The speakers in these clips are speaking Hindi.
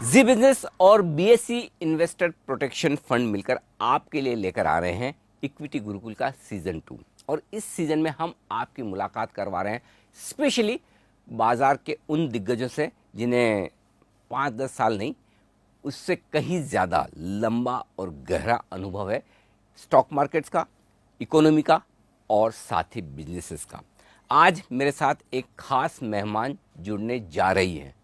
जी बिजनेस और बीएससी इन्वेस्टर प्रोटेक्शन फंड मिलकर आपके लिए लेकर आ रहे हैं इक्विटी गुरुकुल का सीजन 2। और इस सीजन में हम आपकी मुलाकात करवा रहे हैं स्पेशली बाजार के उन दिग्गजों से जिन्हें 5-10 साल नहीं, उससे कहीं ज़्यादा लंबा और गहरा अनुभव है स्टॉक मार्केट्स का, इकोनॉमी का और साथ ही बिजनेसेस का। आज मेरे साथ एक खास मेहमान जुड़ने जा रही है।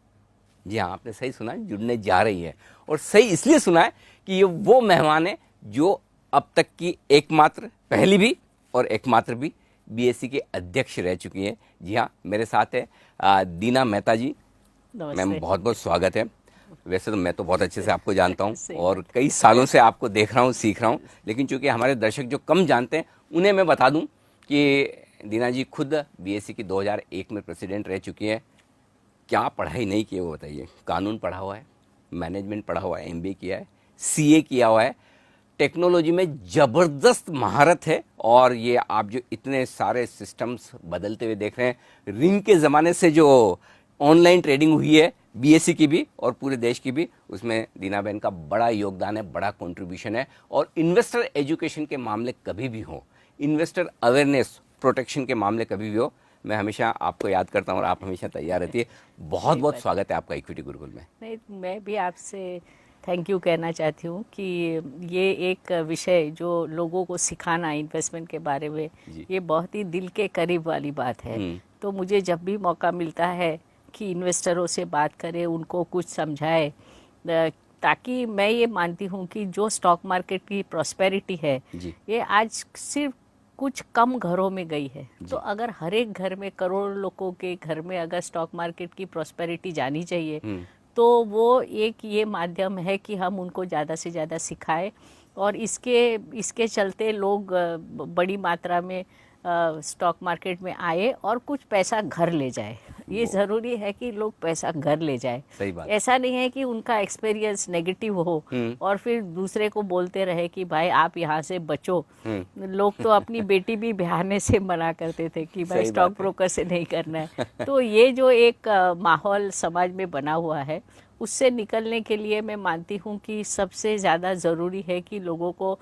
जी हाँ, आपने सही सुना, जुड़ने जा रही है। और सही इसलिए सुना है कि ये वो मेहमान है जो अब तक की एकमात्र, पहली भी और एकमात्र भी बीएससी के अध्यक्ष रह चुकी हैं। जी हाँ, मेरे साथ है दीना मेहता जी। मैम, बहुत बहुत स्वागत है। वैसे तो मैं तो बहुत अच्छे से आपको जानता हूँ और कई सालों से आपको देख रहा हूँ, सीख रहा हूँ, लेकिन चूंकि हमारे दर्शक जो कम जानते हैं उन्हें मैं बता दूँ कि दीना जी खुद बीएससी की 2001 में प्रेसिडेंट रह चुकी हैं। क्या पढ़ाई नहीं की है वो बताइए? कानून पढ़ा हुआ है, मैनेजमेंट पढ़ा हुआ है, एमबीए किया है, सीए किया हुआ है, टेक्नोलॉजी में ज़बरदस्त महारत है। और ये आप जो इतने सारे सिस्टम्स बदलते हुए देख रहे हैं, रिंग के ज़माने से जो ऑनलाइन ट्रेडिंग हुई है बीएससी की भी और पूरे देश की भी, उसमें दीना बहन का बड़ा योगदान है, बड़ा कंट्रीब्यूशन है। और इन्वेस्टर एजुकेशन के मामले कभी भी हो, इन्वेस्टर अवेयरनेस प्रोटेक्शन के मामले कभी भी हो, मैं हमेशा आपको याद करता हूँ और आप हमेशा तैयार रहती है। बहुत बहुत स्वागत है आपका इक्विटी गुरुकुल में। नहीं, मैं भी आपसे थैंक यू कहना चाहती हूँ कि ये एक विषय जो लोगों को सिखाना इन्वेस्टमेंट के बारे में, ये बहुत ही दिल के करीब वाली बात है। तो मुझे जब भी मौका मिलता है कि इन्वेस्टरों से बात करें, उनको कुछ समझाए, ताकि मैं ये मानती हूँ कि जो स्टॉक मार्केट की प्रॉस्पेरिटी है ये आज सिर्फ कुछ कम घरों में गई है। तो अगर हर एक घर में, करोड़ लोगों के घर में अगर स्टॉक मार्केट की प्रॉस्पेरिटी जानी चाहिए, तो वो एक ये माध्यम है कि हम उनको ज़्यादा से ज़्यादा सिखाएं और इसके चलते लोग बड़ी मात्रा में स्टॉक मार्केट में आए और कुछ पैसा घर ले जाए। ये ज़रूरी है कि लोग पैसा घर ले जाए। सही बात। ऐसा नहीं है कि उनका एक्सपीरियंस नेगेटिव हो और फिर दूसरे को बोलते रहे कि भाई आप यहाँ से बचो। लोग तो अपनी बेटी भी ब्याहने से मना करते थे कि भाई स्टॉक ब्रोकर से नहीं करना है। तो ये जो एक माहौल समाज में बना हुआ है, उससे निकलने के लिए मैं मानती हूँ कि सबसे ज़्यादा ज़रूरी है कि लोगों को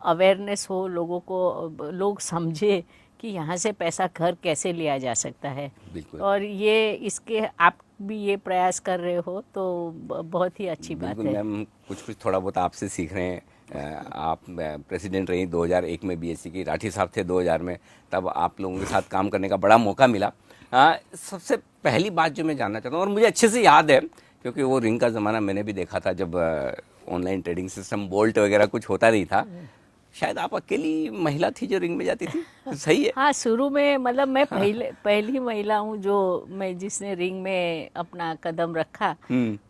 अवेयरनेस हो, लोग समझे कि यहाँ से पैसा घर कैसे लिया जा सकता है। और ये इसके आप भी ये प्रयास कर रहे हो तो बहुत ही अच्छी बात है। मैम, कुछ थोड़ा बहुत आपसे सीख रहे हैं। आप प्रेसिडेंट रही 2001 में बीएससी की, राठी साहब थे 2000 में, तब आप लोगों के साथ काम करने का बड़ा मौका मिला। सबसे पहली बात जो मैं जानना चाहता हूँ, और मुझे अच्छे से याद है क्योंकि वो रिंग का ज़माना मैंने भी देखा था, जब ऑनलाइन ट्रेडिंग सिस्टम बोल्ट वगैरह कुछ होता नहीं था। शायद आप अकेली महिला थी जो रिंग में जाती थी, सही है? हाँ, शुरू में मतलब मैं पहली महिला हूँ जिसने रिंग में अपना कदम रखा।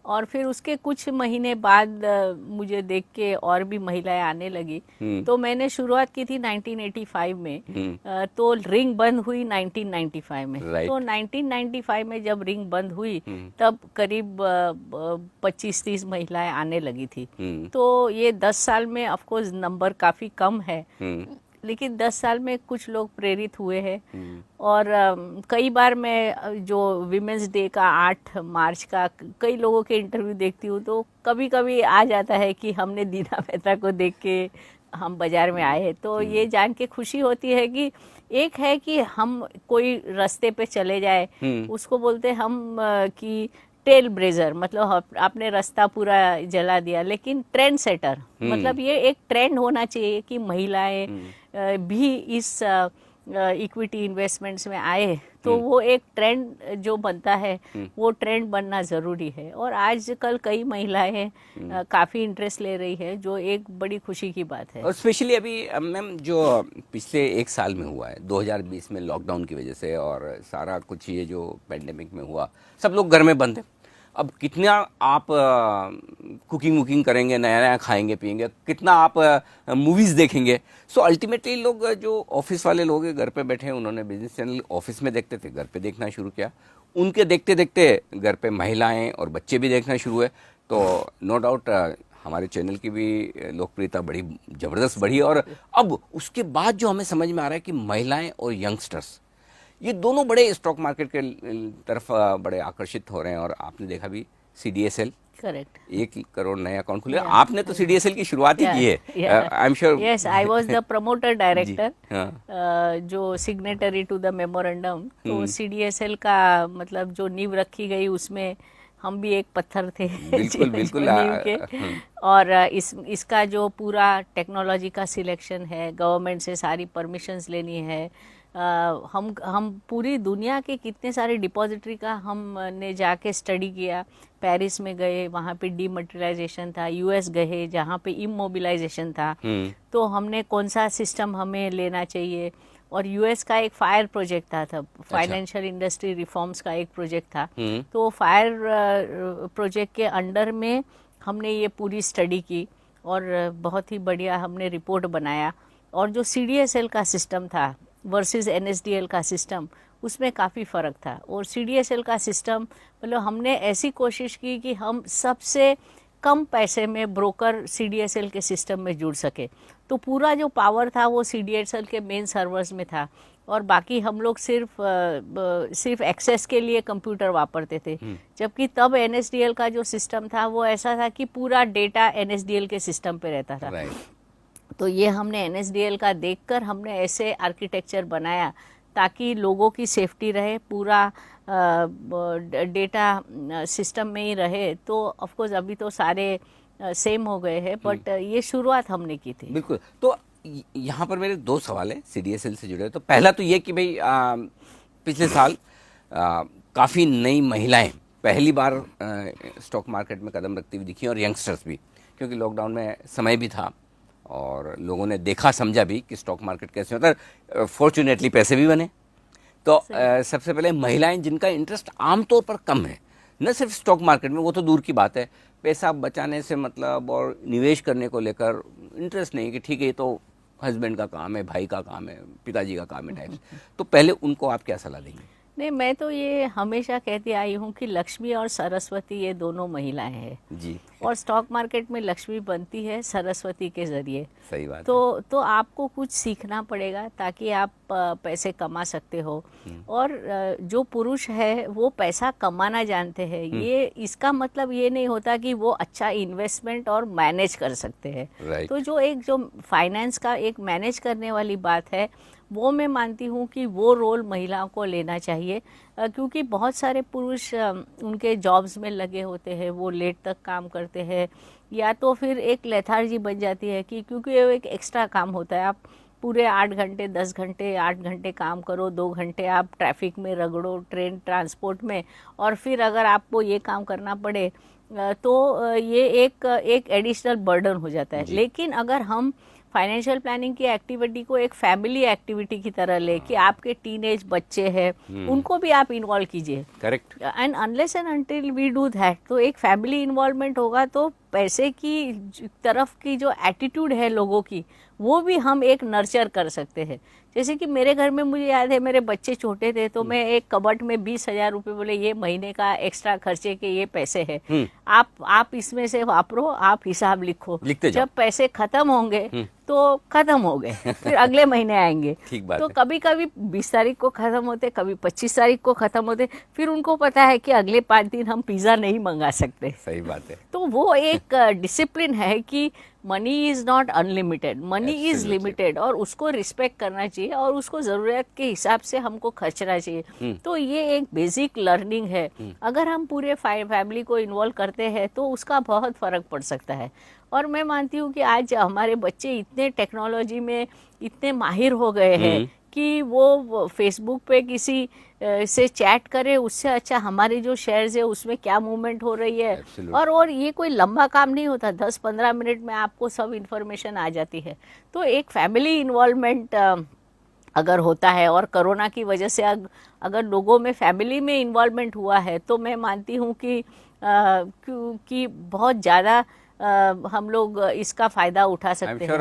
और फिर उसके कुछ महीने बाद मुझे देख के और भी महिलाएं आने लगी। तो मैंने शुरुआत की थी 1985 में, तो रिंग बंद हुई 1995 में। तो 1995 में जब रिंग बंद हुई तब करीब 25-30 महिलाएं आने लगी थी। तो ये 10 साल में ऑफ कोर्स नंबर काफी कम है, लेकिन 10 साल में कुछ लोग प्रेरित हुए हैं। और कई बार मैं जो विमेंस डे का 8 मार्च का कई लोगों के इंटरव्यू देखती हूँ, तो कभी कभी आ जाता है कि हमने दीना मेहता को देख के हम बाजार में आए। तो ये जान के खुशी होती है कि एक है कि हम कोई रास्ते पे चले जाए, उसको बोलते हम कि टेल ब्रेजर, मतलब आपने रास्ता पूरा जला दिया, लेकिन ट्रेंड सेटर, मतलब ये एक ट्रेंड होना चाहिए कि महिलाएं भी इस इक्विटी इन्वेस्टमेंट्स में आए। तो वो एक ट्रेंड जो बनता है, वो ट्रेंड बनना ज़रूरी है। और आजकल कई महिलाएं काफ़ी इंटरेस्ट ले रही है, जो एक बड़ी खुशी की बात है। और स्पेशली अभी मैम जो पिछले 1 साल में हुआ है 2020 में लॉकडाउन की वजह से, और सारा कुछ ये जो पेंडेमिक में हुआ, सब लोग घर में बंद हैं। अब कितना आप कुकिंग वुकिंग करेंगे, नया नया खाएंगे पिएंगे, कितना आप मूवीज़ देखेंगे। सो अल्टीमेटली लोग जो ऑफिस वाले लोग हैं घर पे बैठे हैं, उन्होंने बिजनेस चैनल ऑफिस में देखते थे, घर पे देखना शुरू किया। उनके देखते देखते घर पे महिलाएं और बच्चे भी देखना शुरू हुए। तो नो डाउट हमारे चैनल की भी लोकप्रियता बड़ी ज़बरदस्त बढ़ी। और अब उसके बाद जो हमें समझ में आ रहा है कि महिलाएं और यंगस्टर्स, ये दोनों बड़े स्टॉक मार्केट के तरफ बड़े आकर्षित हो रहे हैं। और आपने देखा भी CDSL करेक्ट। 1 करोड़ नए अकाउंट खुले। आपने तो सीडीएसएल की शुरुआत ही की है, I am sure. Yes, I was the promoter director, जो सिग्नेटरी टू द मेमोरेंडम। तो सीडीएसएल का मतलब जो नींव रखी गई उसमें हम भी एक पत्थर थे। बिल्कुल बिल्कुल। नींव के। और इसका जो पूरा टेक्नोलॉजी का सिलेक्शन है, गवर्नमेंट से सारी परमिशंस लेनी है। हम पूरी दुनिया के कितने सारे डिपॉजिटरी का हमने जाके स्टडी किया। पेरिस में गए, वहाँ पे डीमटेरियलाइजेशन था। यूएस गए जहाँ पे इमोबिलाइजेशन था। तो हमने कौन सा सिस्टम हमें लेना चाहिए। और यूएस का एक फायर प्रोजेक्ट था फाइनेंशियल इंडस्ट्री रिफॉर्म्स का एक प्रोजेक्ट था। तो फायर प्रोजेक्ट के अंडर में हमने ये पूरी स्टडी की और बहुत ही बढ़िया हमने रिपोर्ट बनाया। और जो सीडीएसएल का सिस्टम था वर्सेस एनएसडीएल का सिस्टम, उसमें काफ़ी फ़र्क था। और सीडीएसएल का सिस्टम मतलब हमने ऐसी कोशिश की कि हम सबसे कम पैसे में ब्रोकर सीडीएसएल के सिस्टम में जुड़ सके। तो पूरा जो पावर था वो सीडीएसएल के मेन सर्वर्स में था और बाकी हम लोग सिर्फ एक्सेस के लिए कंप्यूटर वापरते थे। जबकि तब एनएसडीएल का जो सिस्टम था वो ऐसा था कि पूरा डेटा एनएसडीएल के सिस्टम पे रहता था। तो ये हमने एनएसडीएल का देखकर हमने ऐसे आर्किटेक्चर बनाया ताकि लोगों की सेफ्टी रहे, पूरा डेटा सिस्टम में ही रहे। तो ऑफ कोर्स अभी तो सारे सेम हो गए हैं, बट ये शुरुआत हमने की थी। बिल्कुल। तो यहाँ पर मेरे 2 सवाल हैं सीडीएसएल से जुड़े। तो पहला तो ये कि भाई पिछले साल काफ़ी नई महिलाएं पहली बार स्टॉक मार्केट में कदम रखती हुई दिखी, और यंगस्टर्स भी, क्योंकि लॉकडाउन में समय भी था और लोगों ने देखा समझा भी कि स्टॉक मार्केट कैसे होता है। फॉर्चुनेटली पैसे भी बने। तो सबसे पहले महिलाएं जिनका इंटरेस्ट आमतौर पर कम है, न सिर्फ स्टॉक मार्केट में, वो तो दूर की बात है, पैसा बचाने से मतलब और निवेश करने को लेकर इंटरेस्ट नहीं कि ठीक है ये तो हस्बैंड का काम है, भाई का काम है, पिताजी का काम है टाइप्स। तो पहले उनको आप क्या सलाह देंगे? नहीं, मैं तो ये हमेशा कहती आई हूँ कि लक्ष्मी और सरस्वती ये दोनों महिलाएं हैं जी। और स्टॉक मार्केट में लक्ष्मी बनती है सरस्वती के जरिए। सही बात तो आपको कुछ सीखना पड़ेगा ताकि आप पैसे कमा सकते हो। और जो पुरुष है वो पैसा कमाना जानते हैं। ये इसका मतलब ये नहीं होता कि वो अच्छा इन्वेस्टमेंट और मैनेज कर सकते हैं। तो जो फाइनेंस का एक मैनेज करने वाली बात है, वो मैं मानती हूँ कि वो रोल महिलाओं को लेना चाहिए। क्योंकि बहुत सारे पुरुष उनके जॉब्स में लगे होते हैं, वो लेट तक काम करते हैं, या तो फिर एक लेथार्जी बन जाती है कि क्योंकि वो एक एक्स्ट्रा काम होता है। आप पूरे 8 घंटे 10 घंटे 8 घंटे काम करो, 2 घंटे आप ट्रैफिक में रगड़ो, ट्रेन ट्रांसपोर्ट में, और फिर अगर आपको ये काम करना पड़े तो ये एक एडिशनल बर्डन हो जाता है। लेकिन अगर हम फाइनेंशियल प्लानिंग की एक्टिविटी को एक फैमिली एक्टिविटी की तरह ले कि आपके टीनेज बच्चे हैं, उनको भी आप इन्वॉल्व कीजिए। Correct. And unless and until we do that, तो एक फैमिली इन्वॉल्वमेंट होगा तो पैसे की तरफ की जो एटीट्यूड है लोगों की, वो भी हम एक नर्चर कर सकते हैं। जैसे कि मेरे घर में मुझे याद है, मेरे बच्चे छोटे थे तो मैं एक कबट में 20,000 रुपये, बोले ये महीने का एक्स्ट्रा खर्चे के ये पैसे हैं, आप इसमें से वापरो, आप हिसाब लिखो, जब पैसे खत्म होंगे तो खत्म हो गए, फिर अगले महीने आएंगे। ठीक बात तो है। कभी कभी 20 तारीख को खत्म होते, कभी 25 तारीख को खत्म होते, फिर उनको पता है कि अगले 5 दिन हम पिज्जा नहीं मंगा सकते। सही बात है। तो वो एक डिसिप्लिन है कि money is not unlimited, money is limited, और उसको रिस्पेक्ट करना चाहिए और उसको जरूरत के हिसाब से हमको खर्चना चाहिए। तो ये एक बेसिक लर्निंग है। अगर हम पूरे फैमिली को इन्वॉल्व करते हैं तो उसका बहुत फर्क पड़ सकता है। और मैं मानती हूँ कि आज हमारे बच्चे इतने टेक्नोलॉजी में इतने माहिर हो गए हैं कि वो फेसबुक पे किसी से चैट करे, उससे अच्छा हमारे जो शेयर्स है उसमें क्या मूवमेंट हो रही है। और ये कोई लंबा काम नहीं होता, 10-15 मिनट में आपको सब इन्फॉर्मेशन आ जाती है। तो एक फैमिली इन्वॉल्वमेंट अगर होता है, और कोरोना की वजह से अगर लोगों में फैमिली में इन्वॉल्वमेंट हुआ है, तो मैं मानती हूँ कि बहुत ज़्यादा हम लोग इसका फायदा उठा सकते हैं।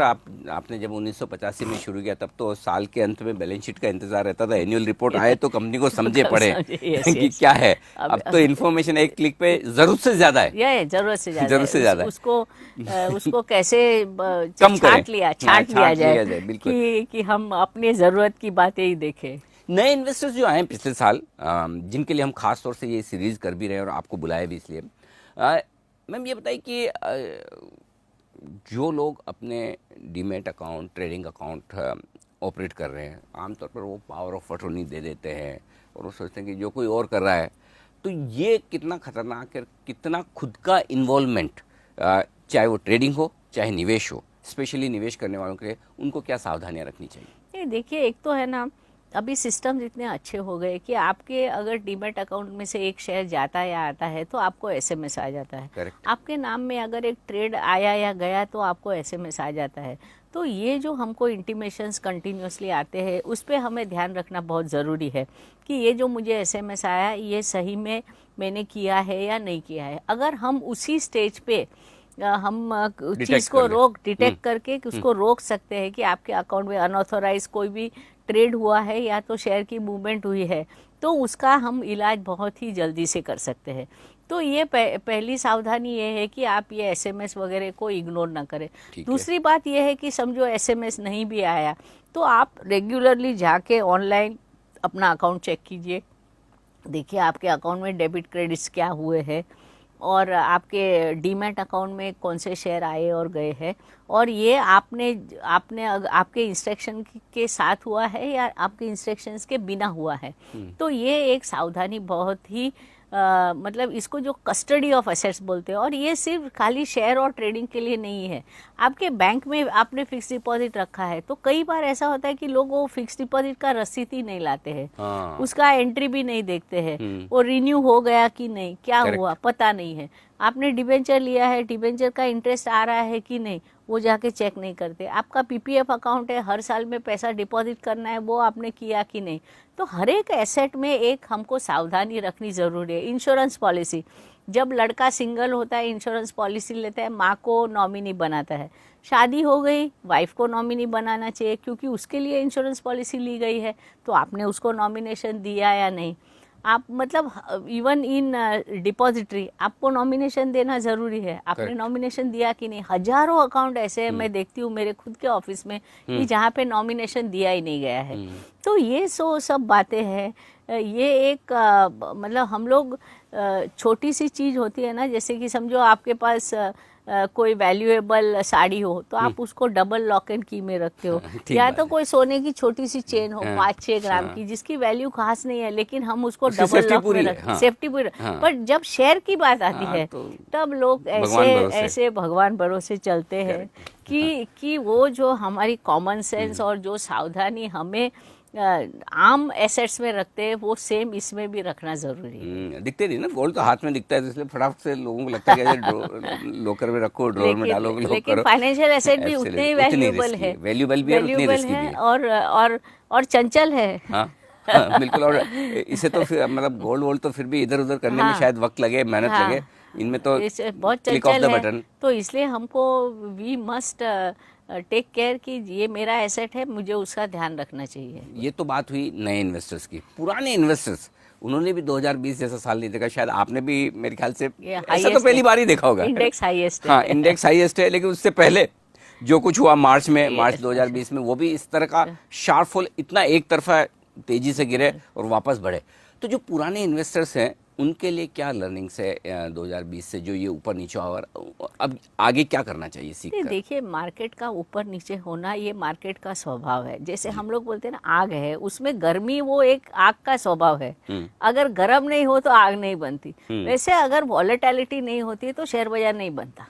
आपने जब 1985 में शुरू किया तब तो साल के अंत में बैलेंस शीट का इंतजार रहता था, एनुअल रिपोर्ट आए तो कंपनी को समझे पड़े कि क्या है। अब तो इन्फॉर्मेशन एक क्लिक पे जरूरत से ज्यादा है। जरूरत से ज्यादा उसको कैसे छांट लिया जाए कि हम अपने जरूरत की बातें ही देखें। नए इन्वेस्टर्स जो आए पिछले साल, जिनके लिए हम खास तौर से ये सीरीज कर भी रहे हैं और आपको बुलाया भी इसलिए, मैम ये बताइए कि जो लोग अपने demat account, trading account operate कर रहे हैं, आमतौर पर वो पावर ऑफ अटॉर्नी दे देते हैं और वो सोचते हैं कि जो कोई और कर रहा है, तो ये कितना खतरनाक है, कितना खुद का इन्वॉल्वमेंट, चाहे वो ट्रेडिंग हो चाहे निवेश हो, स्पेशली निवेश करने वालों के लिए उनको क्या सावधानियां रखनी चाहिए? नहीं, देखिए, एक तो है ना, अभी सिस्टम इतने अच्छे हो गए कि आपके अगर डीमैट अकाउंट में से एक शेयर जाता या आता है तो आपको एसएमएस आ जाता है। करेक्ट। आपके नाम में अगर एक ट्रेड आया या गया तो आपको एसएमएस आ जाता है। तो ये जो हमको इंटीमेशंस कंटिन्यूसली आते हैं उस पर हमें ध्यान रखना बहुत ज़रूरी है कि ये जो मुझे एसएमएस आया ये सही में मैंने किया है या नहीं किया है। अगर हम उसी स्टेज पे हम चीज़ को डिटेक्ट करके कि उसको रोक सकते हैं कि आपके अकाउंट में अनऑथोराइज कोई भी ट्रेड हुआ है या तो शेयर की मूवमेंट हुई है, तो उसका हम इलाज बहुत ही जल्दी से कर सकते हैं। तो ये पहली सावधानी ये है कि आप ये एसएमएस वगैरह को इग्नोर ना करें। दूसरी बात ये है कि समझो एसएमएस नहीं भी आया तो आप रेगुलरली जाके ऑनलाइन अपना अकाउंट चेक कीजिए, देखिए आपके अकाउंट में डेबिट क्रेडिट्स क्या हुए हैं और आपके डीमैट अकाउंट में कौन से शेयर आए और गए हैं, और ये आपने आपके इंस्ट्रक्शन के साथ हुआ है या आपके इंस्ट्रक्शंस के बिना हुआ है। तो ये एक सावधानी बहुत ही मतलब इसको जो कस्टडी ऑफ एसेट्स बोलते हैं, और ये सिर्फ खाली शेयर और ट्रेडिंग के लिए नहीं है। आपके बैंक में आपने फिक्स डिपॉजिट रखा है तो कई बार ऐसा होता है कि लोग वो फिक्स डिपॉजिट का रसीद ही नहीं लाते हैं, उसका एंट्री भी नहीं देखते हैं, वो रिन्यू हो गया कि नहीं, क्या हुआ पता नहीं है। आपने डिबेंचर लिया है, डिबेंचर का इंटरेस्ट आ रहा है कि नहीं, वो जाके चेक नहीं करते। आपका पीपीएफ अकाउंट है, हर साल में पैसा डिपॉजिट करना है, वो आपने किया कि नहीं। तो हर एक एसेट में एक हमको सावधानी रखनी ज़रूरी है। इंश्योरेंस पॉलिसी, जब लड़का सिंगल होता है इंश्योरेंस पॉलिसी लेता है, माँ को नॉमिनी बनाता है। शादी हो गई, वाइफ को नॉमिनी बनाना चाहिए क्योंकि उसके लिए इंश्योरेंस पॉलिसी ली गई है। तो आपने उसको नॉमिनेशन दिया या नहीं, आप मतलब इवन इन डिपॉजिटरी आपको नॉमिनेशन देना ज़रूरी है, आपने नॉमिनेशन दिया कि नहीं। हजारों अकाउंट ऐसे हैं, मैं देखती हूँ मेरे खुद के ऑफिस में कि जहाँ पे नॉमिनेशन दिया ही नहीं गया है। तो ये सब बातें हैं। ये एक मतलब हम लोग छोटी सी चीज़ होती है ना, जैसे कि समझो आपके पास कोई वैल्यूएबल साड़ी हो तो आप उसको डबल लॉक एंड की में रखते हो, या तो कोई सोने की छोटी सी चेन हो 5-6 ग्राम की जिसकी वैल्यू खास नहीं है लेकिन हम उसको डबल लॉक में रखते हैं, सेफ्टी पूरी। पर जब शेयर की बात आती है तब लोग ऐसे भगवान भरोसे चलते हैं कि वो जो हमारी कॉमन सेंस और जो सावधानी हमें आम एसेट्स में रखते हैं वो सेम इसमें भी रखना जरूरी है। दिखते नहीं ना, गोल्ड तो हाथ में दिखता है तो इसलिए फटाफट से लोगों को लगता है कि लॉकर में रखो, ड्रॉअर में डालो, लेकिन फाइनेंशियल एसेट भी उतने ही वैल्यूएबल है, और चंचल है। हाँ बिल्कुल। और इसे तो फिर मतलब गोल्ड तो फिर भी इधर उधर करने में शायद वक्त लगे, मेहनत लगे, इनमें तो बहुत चंचल है। तो इसलिए हमको वी मस्ट टेक केयर कि ये मेरा एसेट है, मुझे उसका ध्यान रखना चाहिए। ये तो बात हुई नए इन्वेस्टर्स की। पुराने इन्वेस्टर्स, उन्होंने भी 2020 जैसा साल नहीं देखा, शायद आपने भी मेरे ख्याल से ऐसा तो पहली बार ही देखा होगा। इंडेक्स हाईएस्ट है। हाँ, इंडेक्स हाईएस्ट है, लेकिन उससे पहले जो कुछ हुआ मार्च 2020 में, वो भी इस तरह का शार्प फॉल, इतना एक तरफा तेजी से गिरे और वापस बढ़े। तो जो पुराने इन्वेस्टर्स हैं उनके लिए क्या लर्निंग्स है 2020 से, जो ये ऊपर नीचे और अब आगे क्या करना चाहिए सीखकर? देखिए, मार्केट का ऊपर नीचे होना ये मार्केट का स्वभाव है। जैसे हम लोग बोलते हैं ना, आग है, उसमें गर्मी वो एक आग का स्वभाव है। अगर गर्म नहीं हो तो आग नहीं बनती। वैसे अगर वॉलेटिलिटी नहीं होती तो शेयर बाजार नहीं बनता।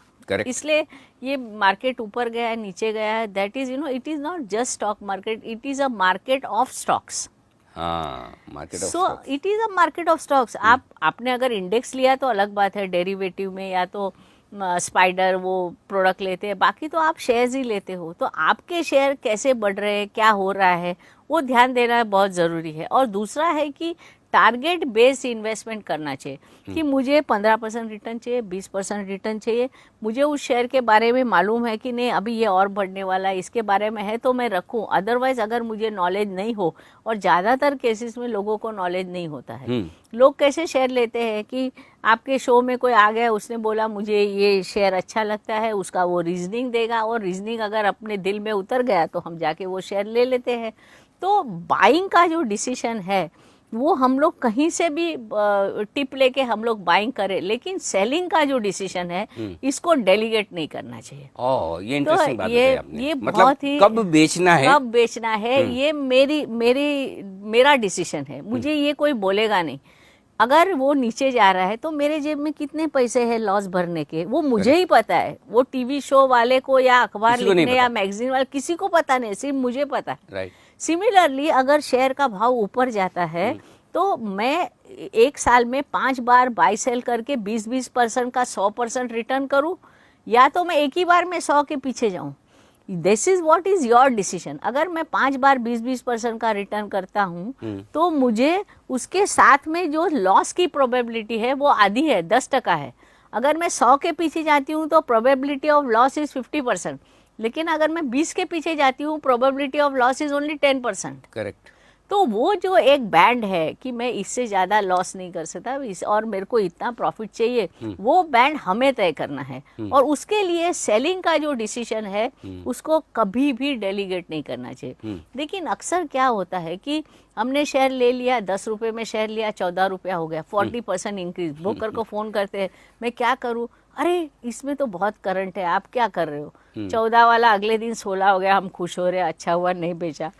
इसलिए ये मार्केट ऊपर गया है, नीचे गया है, that is it is not just stock market, it is a market of stocks. So it is a market of stocks. आपने अगर इंडेक्स लिया तो अलग बात है, डेरिवेटिव में या तो स्पाइडर वो प्रोडक्ट लेते हैं, बाकी तो आप शेयर्स ही लेते हो। तो आपके शेयर कैसे बढ़ रहे हैं, क्या हो रहा है, वो ध्यान देना बहुत ज़रूरी है। और दूसरा है कि टारगेट बेस्ड इन्वेस्टमेंट करना चाहिए कि मुझे 15% रिटर्न चाहिए, 20% रिटर्न चाहिए। मुझे उस शेयर के बारे में मालूम है कि नहीं अभी ये और बढ़ने वाला है, इसके बारे में है तो मैं रखूं। अदरवाइज अगर मुझे नॉलेज नहीं हो, और ज़्यादातर केसेस में लोगों को नॉलेज नहीं होता है। लोग कैसे शेयर लेते हैं कि आपके शो में कोई आ गया, उसने बोला मुझे ये शेयर अच्छा लगता है, उसका वो रीजनिंग देगा, और रीजनिंग अगर अपने दिल में उतर गया तो हम जाके वो शेयर ले लेते हैं। तो बाइंग का जो डिसीजन है वो हम लोग कहीं से भी टिप लेके हम लोग बाइंग करें, लेकिन सेलिंग का जो डिसीजन है इसको डेलीगेट नहीं करना चाहिए। ओह, ये इंटरेस्टिंग बात बताई आपने। ये मतलब बहुत ही कब बेचना है, कब बेचना है, ये मेरा डिसीजन है। मुझे ये कोई बोलेगा नहीं। अगर वो नीचे जा रहा है तो मेरे जेब में कितने पैसे हैं लॉस भरने के, वो मुझे ही पता है। वो टीवी शो वाले को या अखबार लिखने या मैगजीन वाले किसी को पता नहीं, सिर्फ मुझे पता है। राइट। सिमिलरली अगर शेयर का भाव ऊपर जाता है तो मैं एक साल में 5 बार बाय सेल करके 20% का 100% रिटर्न करूं, या तो मैं एक ही बार में 100 के पीछे जाऊं। This is what is your decision. अगर मैं 5 बार 20% का रिटर्न करता हूं तो मुझे उसके साथ में जो लॉस की प्रोबेबिलिटी है वो आधी है, 10% है। अगर मैं 100 के पीछे जाती हूँ तो प्रोबेबिलिटी ऑफ लॉस इज 50%, लेकिन अगर मैं 20 के पीछे जाती हूँ probability of loss is only 10%। Correct. तो वो जो एक बैंड है कि मैं इससे ज्यादा लॉस नहीं कर सकता और मेरे को इतना प्रॉफिट चाहिए, वो बैंड हमें तय करना है। और उसके लिए सेलिंग का जो डिसीजन है उसको कभी भी डेलीगेट नहीं करना चाहिए। लेकिन अक्सर क्या होता है कि हमने शेयर ले लिया, 10 रुपए में शेयर लिया, 14 रुपया हो गया, 40% इंक्रीज। ब्रोकर को फोन करते हैं, मैं क्या करूं, अरे इसमें तो बहुत करंट है, आप क्या कर रहे हो। 14 वाला अगले दिन 16 हो गया, हम खुश हो रहे, अच्छा हुआ नहीं बेचा।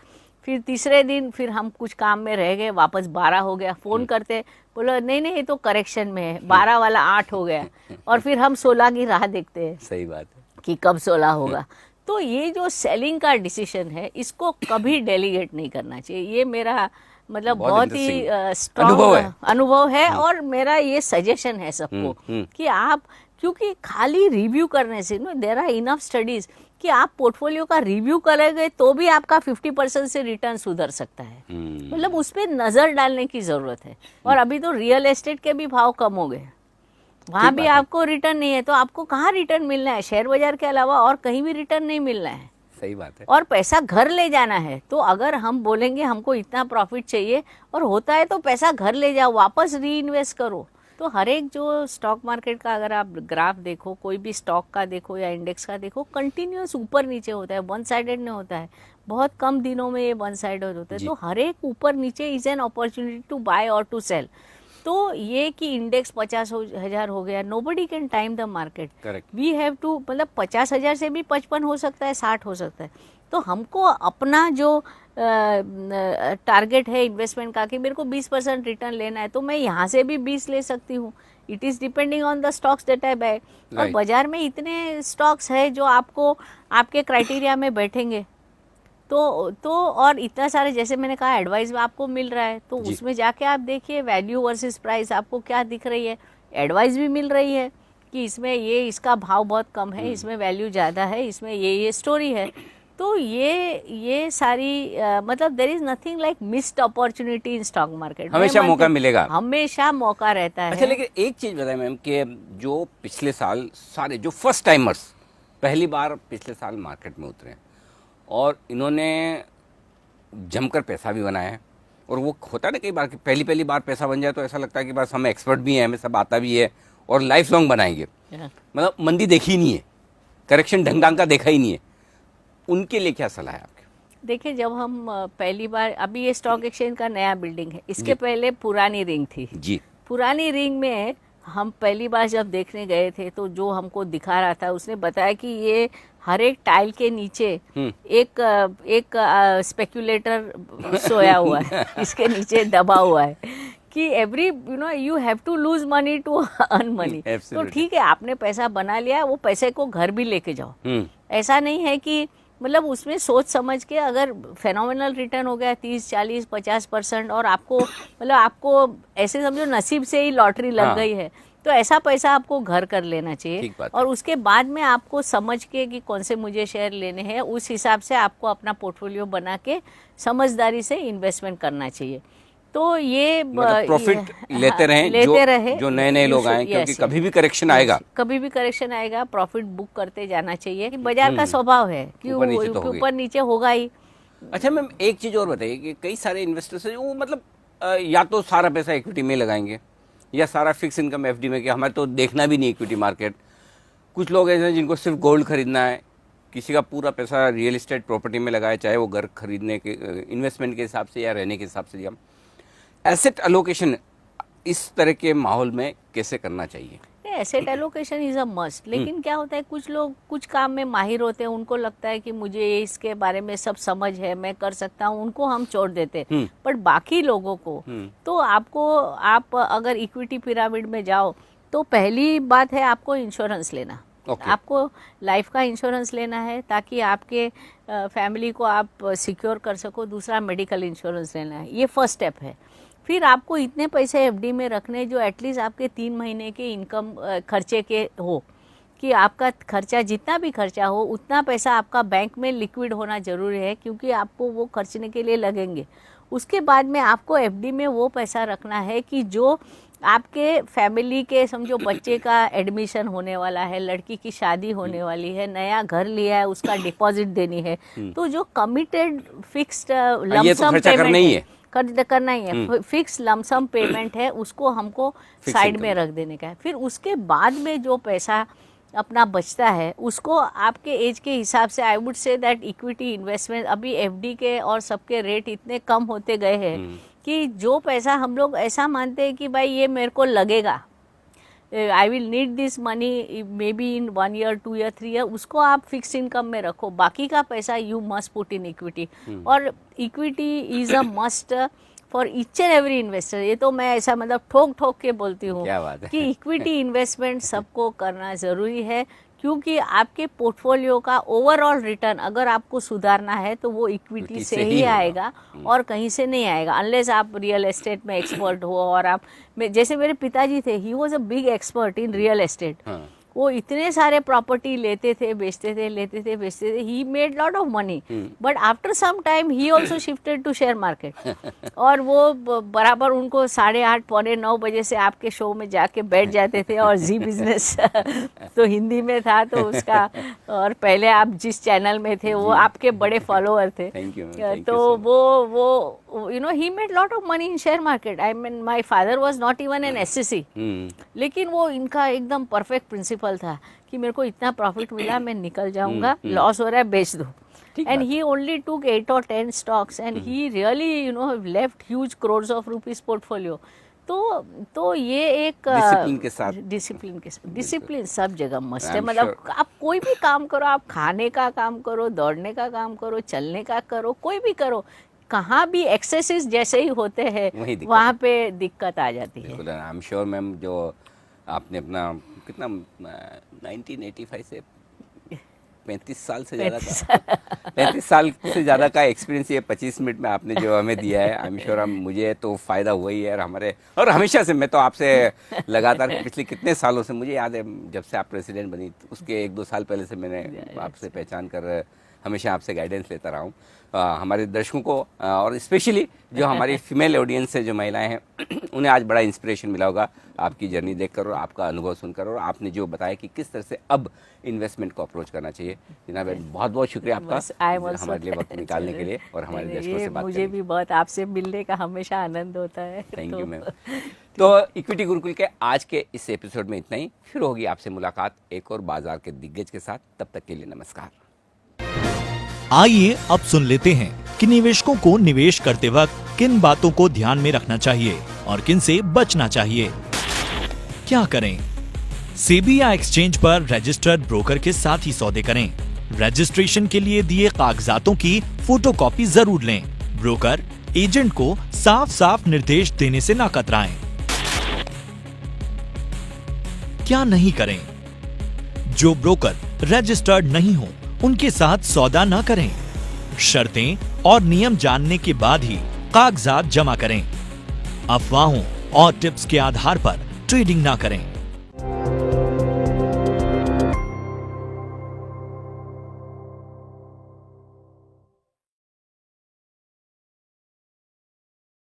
फिर तीसरे दिन फिर हम कुछ काम में रह गए, वापस 12 हो गया, फोन करते, बोलो नहीं नहीं ये तो करेक्शन में है, 12 वाला 8 हो गया, और फिर हम 16 की राह देखते हैं। सही बात है कि कब 16 होगा। तो ये जो सेलिंग का डिसीजन है इसको कभी डेलीगेट नहीं करना चाहिए। ये मेरा मतलब बहुत ही स्ट्रॉन्ग अनुभव है और मेरा ये सजेशन है सबको कि आप, क्योंकि खाली रिव्यू करने से देयर आर इनफ स्टडीज कि आप पोर्टफोलियो का रिव्यू करेंगे तो भी आपका 50% से रिटर्न सुधर सकता है। मतलब उस पर नजर डालने की जरूरत है। और अभी तो रियल एस्टेट के भी भाव कम हो गए, वहां भी आपको रिटर्न नहीं है, तो आपको कहाँ रिटर्न मिलना है। शेयर बाजार के अलावा और कहीं भी रिटर्न नहीं मिलना है। सही बात है। और पैसा घर ले जाना है, तो अगर हम बोलेंगे हमको इतना प्रॉफिट चाहिए और होता है तो पैसा घर ले जाओ, वापस री इन्वेस्ट करो। तो हर एक जो स्टॉक मार्केट का अगर आप ग्राफ देखो, कोई भी स्टॉक का देखो या इंडेक्स का देखो, कंटिन्यूस ऊपर नीचे होता है, वन साइडेड नहीं होता है। बहुत कम दिनों में ये वन साइडेड होता है। तो हर एक ऊपर नीचे is an opportunity to buy और टू सेल। तो ये कि इंडेक्स 50,000 हो गया, nobody can time the market. We have to, मतलब 50,000 से भी 55 हो सकता है, 60 हो सकता है। तो हमको अपना जो टारगेट है इन्वेस्टमेंट का कि मेरे को 20% रिटर्न लेना है, तो मैं यहाँ से भी 20 ले सकती हूँ। It is depending on the stocks that I buy. और बाजार में इतने स्टॉक्स है जो आपको आपके क्राइटेरिया में बैठेंगे। तो और इतना सारे, जैसे मैंने कहा, एडवाइस आपको मिल रहा है, तो उसमें जाके आप देखिए वैल्यू वर्सेस प्राइस आपको क्या दिख रही है। एडवाइस भी मिल रही है कि इसमें ये, इसका भाव बहुत कम है, इसमें वैल्यू ज़्यादा है, इसमें ये स्टोरी है। तो ये सारी मतलब there is nothing like missed opportunity in stock market. हमेशा मौका मिलेगा, हमेशा मौका रहता है। अच्छा, लेकिन एक चीज बताएं मैम कि जो पिछले साल सारे जो फर्स्ट टाइमर्स पहली बार पिछले साल मार्केट में उतरे और इन्होंने जमकर पैसा भी बनाया है, और वो होता है ना कई बार कि पहली बार पैसा बन जाए तो ऐसा लगता है कि बस हम एक्सपर्ट भी हैं, हमें सब आता भी है और लाइफ लॉन्ग बनाएंगे। मतलब मंदी देखी ही नहीं है, करेक्शन ढंग का देखा ही नहीं है, उनके लिए क्या सलाह है आपकी? देखिए, जब हम पहली बार, अभी ये स्टॉक एक्सचेंज का नया बिल्डिंग है, इसके पहले पुरानी रिंग थी जी। पुरानी रिंग में हम पहली बार जब देखने गए थे तो जो हमको दिखा रहा था उसने बताया कि ये हर एक टाइल के नीचे एक स्पेक्यूलेटर सोया हुआ है, इसके नीचे दबा हुआ है कि every you have to lose money to earn money. तो ठीक है, आपने पैसा बना लिया, वो पैसे को घर भी लेके जाओ। ऐसा नहीं है कि, मतलब उसमें सोच समझ के, अगर फेनोमेनल रिटर्न हो गया 30, 40, 50% और आपको, मतलब आपको ऐसे समझो नसीब से ही लॉटरी लग गई है, तो ऐसा पैसा आपको घर कर लेना चाहिए। और उसके बाद में आपको समझ के कि कौन से मुझे शेयर लेने हैं, उस हिसाब से आपको अपना पोर्टफोलियो बना के समझदारी से इन्वेस्टमेंट करना चाहिए। तो ये प्रॉफिट लेते रहें जो नए लोग आए, क्योंकि कभी भी करेक्शन आएगा, प्रॉफिट बुक करते जाना चाहिए। बाजार का स्वभाव है कि ऊपर नीचे होगा ही। अच्छा मैम, एक चीज और बताइए कि कई सारे इन्वेस्टर्स हैं वो मतलब या तो सारा पैसा इक्विटी में लगाएंगे या सारा फिक्स इनकम एफडी में, कि हमें तो देखना भी नहीं इक्विटी मार्केट। कुछ लोग ऐसे हैं जिनको सिर्फ गोल्ड खरीदना है, किसी का पूरा पैसा रियल एस्टेट प्रॉपर्टी में लगाए, चाहे वो घर खरीदने के इन्वेस्टमेंट के हिसाब से या रहने के हिसाब से दिया। एसेट एलोकेशन इस तरह के माहौल में कैसे करना चाहिए? Asset allocation is a must, लेकिन क्या होता है कुछ लोग कुछ काम में माहिर होते हैं, उनको लगता है कि मुझे इसके बारे में सब समझ है, मैं कर सकता हूँ, उनको हम छोड़ देते हैं। बट बाकी लोगों को तो आप अगर इक्विटी पिरामिड में जाओ तो पहली बात है आपको इंश्योरेंस लेना। आपको लाइफ का इंश्योरेंस लेना है ताकि आपके फैमिली को आप सिक्योर कर सको। दूसरा मेडिकल इंश्योरेंस लेना है, ये फर्स्ट स्टेप है। फिर आपको इतने पैसे एफडी में रखने जो एटलीस्ट आपके 3 महीने के इनकम खर्चे के हो, कि आपका खर्चा जितना भी खर्चा हो उतना पैसा आपका बैंक में लिक्विड होना ज़रूरी है, क्योंकि आपको वो खर्चने के लिए लगेंगे। उसके बाद में आपको एफडी में वो पैसा रखना है कि जो आपके फैमिली के समझो बच्चे का एडमिशन होने वाला है, लड़की की शादी होने वाली है, नया घर लिया है, उसका डिपॉजिट देनी है, तो जो कमिटेड फिक्स्ड लमसम पेमेंट करना ही है, फिक्स लमसम पेमेंट है, उसको हमको साइड में रख देने का है। फिर उसके बाद में जो पैसा अपना बचता है उसको आपके एज के हिसाब से I would say that equity investment, अभी एफडी के और सबके रेट इतने कम होते गए हैं कि जो पैसा हम लोग ऐसा मानते हैं कि भाई ये मेरे को लगेगा, I will need this money maybe in 1 year 2 year 3 year, उसको आप फिक्स इनकम में रखो। बाकी का पैसा you must put in equity, और equity is a must for each and every investor. ये तो मैं ऐसा मतलब ठोक के बोलती हूँ कि इक्विटी इन्वेस्टमेंट सबको करना ज़रूरी है, क्योंकि आपके पोर्टफोलियो का ओवरऑल रिटर्न अगर आपको सुधारना है तो वो इक्विटी से ही आएगा और कहीं से नहीं आएगा, अनलेस आप रियल एस्टेट में एक्सपर्ट हो। और आप जैसे मेरे पिताजी थे, he was a big expert in real estate. वो इतने सारे प्रॉपर्टी लेते थे, बेचते थे, लेते थे, बेचते थे। He made lot of money, but after some time he also shifted to share market. और वो बराबर उनको 8:30 पौने 9 बजे से आपके शो में जाके बैठ जाते थे, और जी बिजनेस तो हिंदी में था तो उसका, और पहले आप जिस चैनल में थे वो आपके बड़े फॉलोअर थे। तो वो you know he made lot of money in share market. I mean my father was not even an SSC, लेकिन वो इनका एकदम परफेक्ट प्रिंसिपल था कि मेरे को इतना प्रॉफिट मिला, मैं निकल जाऊंगा, लॉस हो रहा है बेच दो। And he only took 8 or 10 stocks and he really you know left huge crores of rupees portfolio. तो ये एक डिसिप्लिन सब जगह मस्ट है। मतलब आप कोई भी काम करो, आप खाने का काम करो, दौड़ने का काम करो, चलने का करो, कोई भी करो, कहाँ भी एक्सेसेस जैसे ही होते हैं वहाँ पे दिक्कत आ जाती है। आई एम श्योर मैम, जो आपने अपना कितना 1985 से 35 साल से ज़्यादा का 35 साल से ज़्यादा का एक्सपीरियंस ये 25 मिनट में आपने जो हमें दिया है, आई एम श्योर मुझे तो फ़ायदा हुआ ही है। और हमेशा से मैं तो आपसे लगातार पिछले कितने सालों से, मुझे याद है जब से आप प्रेसिडेंट बनी उसके 1-2 साल पहले से मैंने आपसे पहचान कर हमेशा आपसे गाइडेंस लेता रहा हूँ। हमारे दर्शकों को और स्पेशली जो हमारी फीमेल ऑडियंस से जो महिलाएं हैं उन्हें आज बड़ा इंस्पिरेशन मिला होगा आपकी जर्नी देखकर और आपका अनुभव सुनकर, और आपने जो बताया कि किस तरह से अब इन्वेस्टमेंट को अप्रोच करना चाहिए। जनाब बहुत बहुत शुक्रिया आपका हमारे लिए वक्त निकालने के लिए और हमारे दर्शकों से बात मुझे भी बहुत आपसे मिलने का हमेशा आनंद होता है। Thank you ma'am. तो इक्विटी गुरुकुल के आज के इस एपिसोड में इतना ही। फिर होगी आपसे मुलाकात एक और बाजार के दिग्गज के साथ। तब तक के लिए नमस्कार। आइए अब सुन लेते हैं कि निवेशकों को निवेश करते वक्त किन बातों को ध्यान में रखना चाहिए और किन से बचना चाहिए। क्या करें? सेबी या एक्सचेंज पर रजिस्टर्ड ब्रोकर के साथ ही सौदे करें। रजिस्ट्रेशन के लिए दिए कागजातों की फोटोकॉपी जरूर लें। ब्रोकर एजेंट को साफ साफ निर्देश देने से न कतराएं। क्या नहीं करें? जो ब्रोकर रजिस्टर्ड नहीं हो उनके साथ सौदा न करें। शर्तें और नियम जानने के बाद ही कागजात जमा करें। अफवाहों और टिप्स के आधार पर ट्रेडिंग न करें।